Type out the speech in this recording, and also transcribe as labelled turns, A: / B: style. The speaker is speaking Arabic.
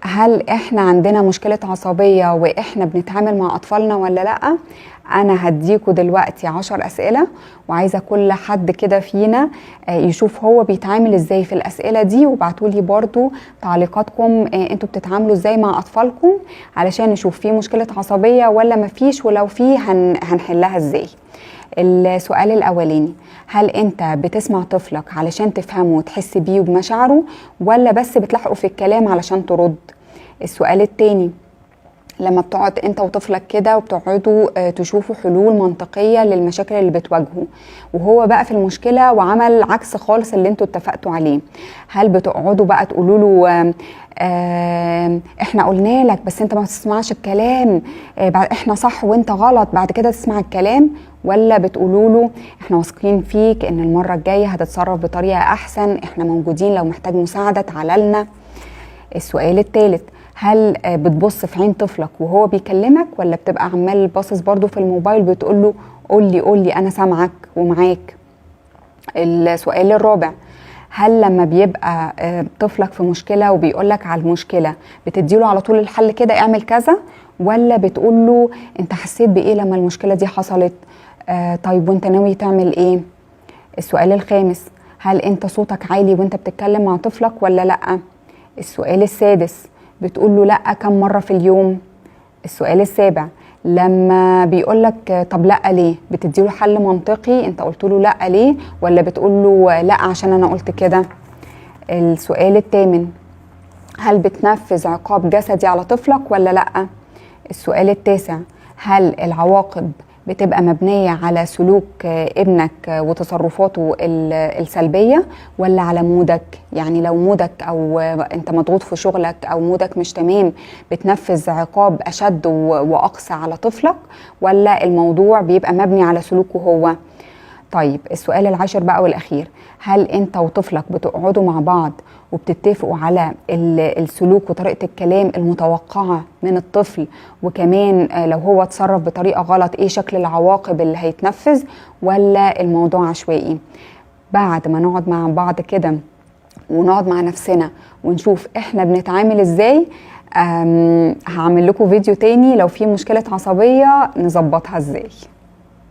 A: هل احنا عندنا مشكلة عصبية واحنا بنتعامل مع اطفالنا ولا لا؟ انا هديكوا دلوقتي 10 اسئلة، وعايزة كل حد كده فينا يشوف هو بيتعامل ازاي في الاسئلة دي، وبعتولي برضو تعليقاتكم انتوا بتتعاملوا ازاي مع اطفالكم، علشان نشوف في مشكلة عصبية ولا مفيش، ولو في هنحلها ازاي. السؤال الاولاني: هل انت بتسمع طفلك علشان تفهمه وتحس بيه وبمشاعره، ولا بس بتلحقه في الكلام علشان ترد؟ السؤال التاني: لما بتقعد انت وطفلك كده وبتقعدوا تشوفوا حلول منطقية للمشاكل اللي بتواجهه، وهو بقى في المشكلة وعمل عكس خالص اللي انتوا اتفقتوا عليه، هل بتقعدوا بقى تقولوا له احنا قلنا لك بس انت ما تسمعش الكلام، احنا صح وانت غلط، بعد كده تسمع الكلام؟ ولا بتقولوا له احنا واثقين فيك ان المرة الجاية هتتصرف بطريقة احسن، احنا موجودين لو محتاج مساعدة تعالى لنا؟ السؤال الثالث: هل بتبص في عين طفلك وهو بيكلمك، ولا بتبقى عمال باصص برضو في الموبايل بتقول له قولي انا سامعك ومعاك؟ السؤال الرابع: هل لما بيبقى طفلك في مشكلة وبيقولك على المشكلة بتديله على طول الحل كده اعمل كذا، ولا بتقول له انت حسيت بايه لما المشكلة دي حصلت؟ طيب وانت ناوي تعمل ايه؟ السؤال الخامس: هل انت صوتك عالي وانت بتتكلم مع طفلك ولا لأ؟ السؤال السادس: بتقول له لأ كم مرة في اليوم؟ السؤال السابع: لما بيقولك طب لأ ليه، بتديله حل منطقي انت قلت له لأ ليه، ولا بتقول له لأ عشان انا قلت كده؟ السؤال الثامن: هل بتنفذ عقاب جسدي على طفلك ولا لأ؟ السؤال التاسع: هل العواقب بتبقى مبنية على سلوك ابنك وتصرفاته السلبية، ولا على مودك؟ يعني لو مودك او انت مضغوط في شغلك او مودك مش تمام بتنفذ عقاب اشد واقسى على طفلك، ولا الموضوع بيبقى مبني على سلوكه هو؟ طيب السؤال العاشر بقى والاخير: هل انت وطفلك بتقعدوا مع بعض وبتتفقوا على السلوك وطريقة الكلام المتوقعة من الطفل، وكمان لو هو اتصرف بطريقة غلط ايه شكل العواقب اللي هيتنفذ، ولا الموضوع عشوائي؟ بعد ما نقعد مع بعض كده ونقعد مع نفسنا ونشوف احنا بنتعامل ازاي، هعمل لكم فيديو تاني لو في مشكلة عصبية نظبطها ازاي.